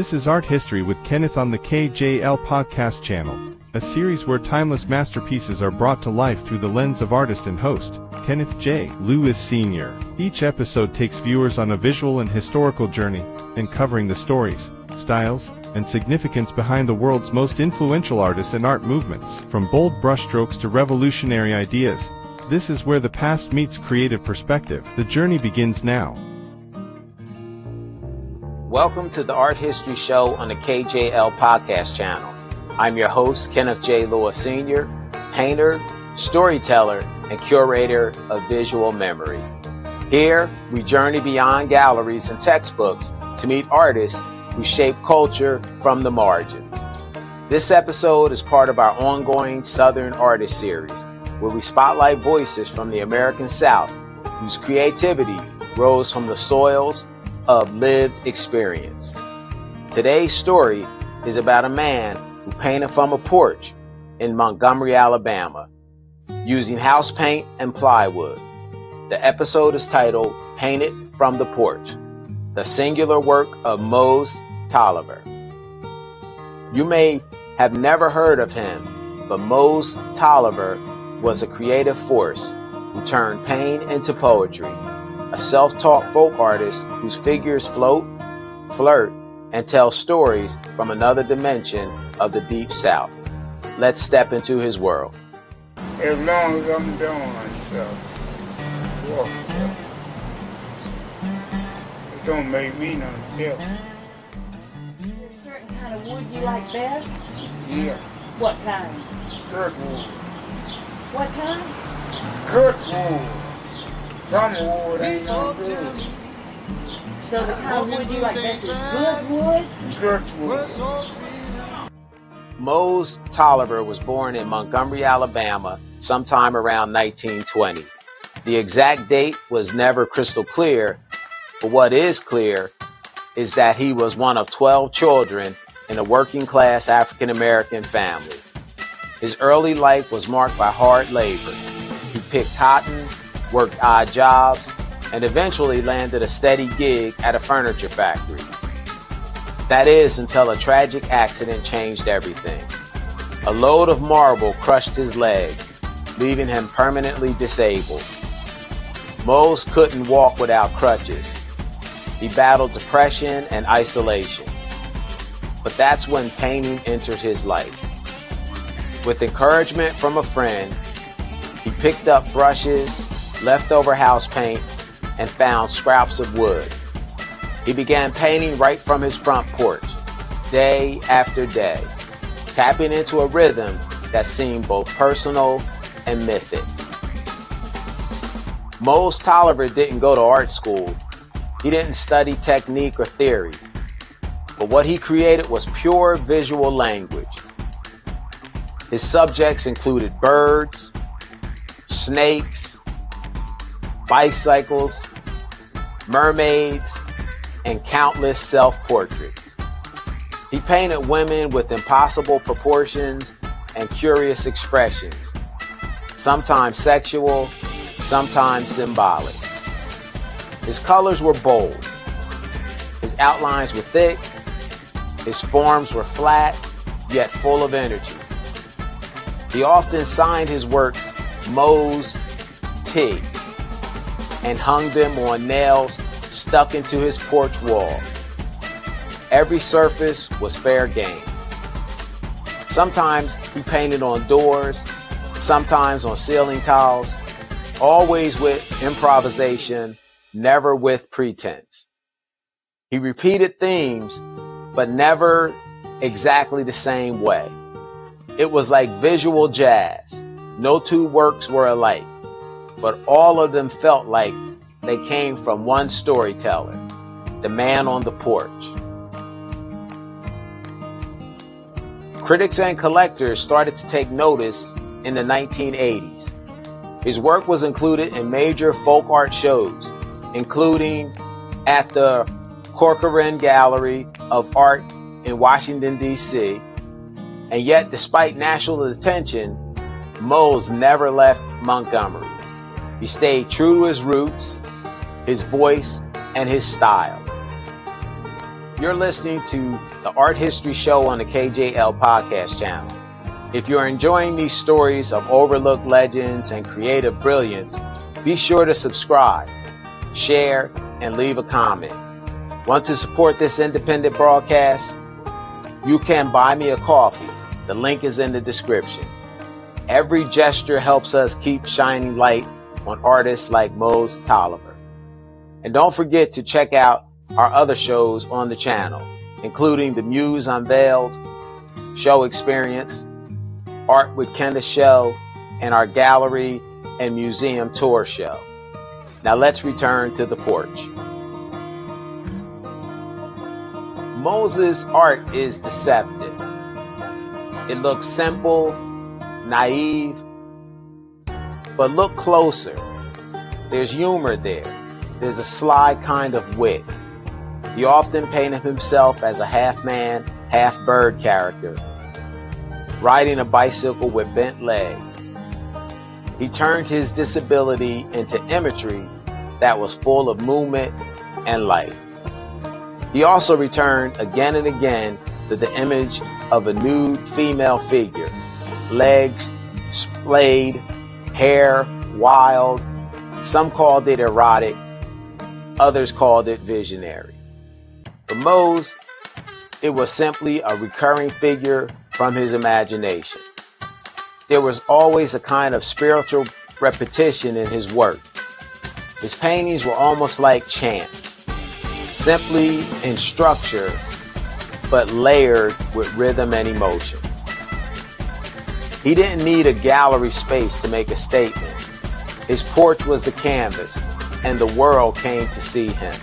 This is Art History with Kenneth on the KJL Podcast Channel, a series where timeless masterpieces are brought to life through the lens of artist and host, Kenneth J. Lewis Sr. Each episode takes viewers on a visual and historical journey, uncovering the stories, styles, and significance behind the world's most influential artists and art movements. From bold brushstrokes to revolutionary ideas, this is where the past meets creative perspective. The journey begins now. Welcome to the Art History Show on the KJL Podcast Channel. I'm your host, Kenneth J. Lewis Sr., painter, storyteller, and curator of visual memory. Here, we journey beyond galleries and textbooks to meet artists who shape culture from the margins. This episode is part of our ongoing Southern Artist Series, where we spotlight voices from the American South whose creativity rose from the soils of lived experience. Today's story is about a man who painted from a porch in Montgomery, Alabama, using house paint and plywood. The episode is titled Painted from the Porch, the singular work of Mose Tolliver. You may have never heard of him, but Mose Tolliver was a creative force who turned pain into poetry, a self-taught folk artist whose figures float, flirt, and tell stories from another dimension of the Deep South. Let's step into his world. As long as I'm doing myself, walk stuff. It don't make me none different. Is there a certain kind of wood you like best? Yeah. What kind? Good wood. What kind? Good wood. Some wood ain't no good. So the kind of wood you like best is good wood? Good wood. Mose Tolliver was born in Montgomery, Alabama, sometime around 1920. The exact date was never crystal clear, but what is clear is that he was one of 12 children in a working-class African-American family. His early life was marked by hard labor. He picked cotton, worked odd jobs, and eventually landed a steady gig at a furniture factory. That is, until a tragic accident changed everything. A load of marble crushed his legs, leaving him permanently disabled. Mose couldn't walk without crutches. He battled depression and isolation. But that's when painting entered his life. With encouragement from a friend, he picked up brushes, leftover house paint, and found scraps of wood. He began painting right from his front porch, day after day, tapping into a rhythm that seemed both personal and mythic. Mose Tolliver didn't go to art school. He didn't study technique or theory. But what he created was pure visual language. His subjects included birds, snakes, bicycles, mermaids, and countless self-portraits. He painted women with impossible proportions and curious expressions, sometimes sexual, sometimes symbolic. His colors were bold. His outlines were thick. His forms were flat, yet full of energy. He often signed his works Mose T and hung them on nails stuck into his porch wall. Every surface was fair game. Sometimes he painted on doors, sometimes on ceiling tiles, always with improvisation, never with pretense. He repeated themes, but never exactly the same way. It was like visual jazz. No two works were alike, but all of them felt like they came from one storyteller, the man on the porch. Critics and collectors started to take notice in the 1980s. His work was included in major folk art shows, including at the Corcoran Gallery of Art in Washington, D.C., and yet, despite national attention, Mose never left Montgomery. He stayed true to his roots, his voice, and his style. You're listening to the Art History Show on the KJL Podcast Channel. If you're enjoying these stories of overlooked legends and creative brilliance, be sure to subscribe, share, and leave a comment. Want to support this independent broadcast? You can buy me a coffee. The link is in the description. Every gesture helps us keep shining light on artists like Mose Tolliver. And don't forget to check out our other shows on the channel, including the Muse Unveiled show experience, Art with Kenneth show, and our gallery and museum tour show. Now let's return to the porch. Moses' art is deceptive. It looks simple, naive, but look closer. There's humor there. There's a sly kind of wit. He often painted himself as a half-man, half-bird character, riding a bicycle with bent legs. He turned his disability into imagery that was full of movement and light. He also returned again and again to the image of a nude female figure, legs splayed, hair wild. Some called it erotic, others called it visionary. For Mose, it was simply a recurring figure from his imagination. There was always a kind of spiritual repetition in his work. His paintings were almost like chants, simply in structure, but layered with rhythm and emotion. He didn't need a gallery space to make a statement. His porch was the canvas, and the world came to see him.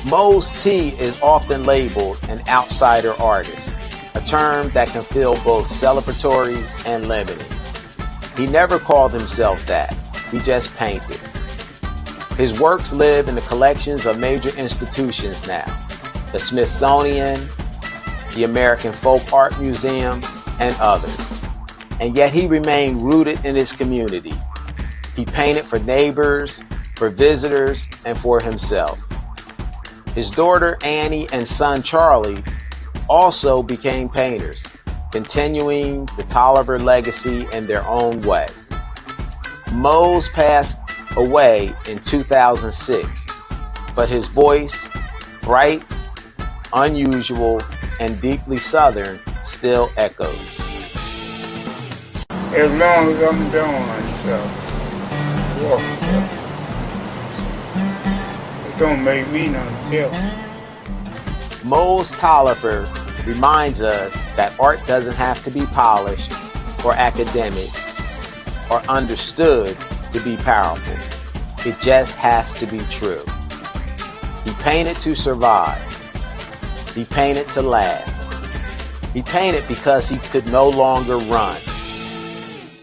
Mose T is often labeled an outsider artist, a term that can feel both celebratory and limiting. He never called himself that. He just painted. His works live in the collections of major institutions now: the Smithsonian, the American Folk Art Museum, and others. And yet he remained rooted in his community. He painted for neighbors, for visitors, and for himself. His daughter Annie and son Charlie also became painters, continuing the Tolliver legacy in their own way. Mose passed away in 2006, but his voice, bright, unusual, and deeply Southern, still echoes. As long as I'm doing so, it don't make me none different. Mose Tolliver reminds us that art doesn't have to be polished or academic or understood to be powerful. It just has to be true. He painted to survive. He painted to laugh. He painted because he could no longer run,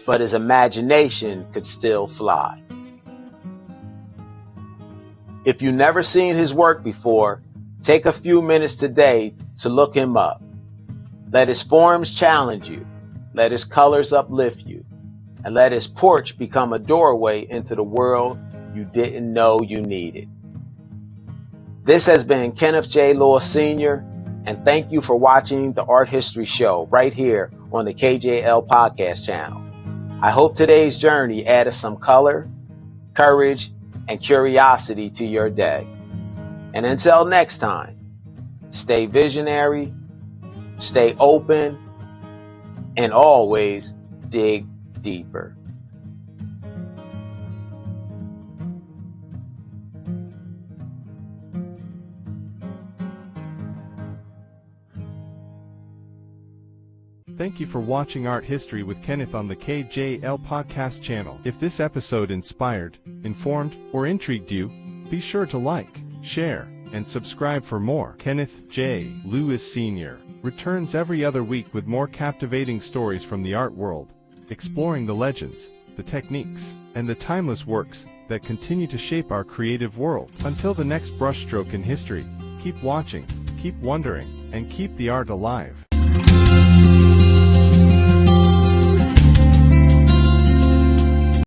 but his imagination could still fly. If you've never seen his work before, take a few minutes today to look him up. Let his forms challenge you. Let his colors uplift you. And let his porch become a doorway into the world you didn't know you needed. This has been Kenneth J. Sr., and thank you for watching the Art History Show right here on the KJL Podcast Channel. I hope today's journey added some color, courage, and curiosity to your day. And until next time, stay visionary, stay open, and always dig deeper. Thank you for watching Art History with Kenneth on the KJL Podcast Channel. If this episode inspired, informed, or intrigued you, be sure to like, share, and subscribe for more. Kenneth J. Lewis Sr. returns every other week with more captivating stories from the art world, exploring the legends, the techniques, and the timeless works that continue to shape our creative world. Until the next brushstroke in history, keep watching, keep wondering, and keep the art alive.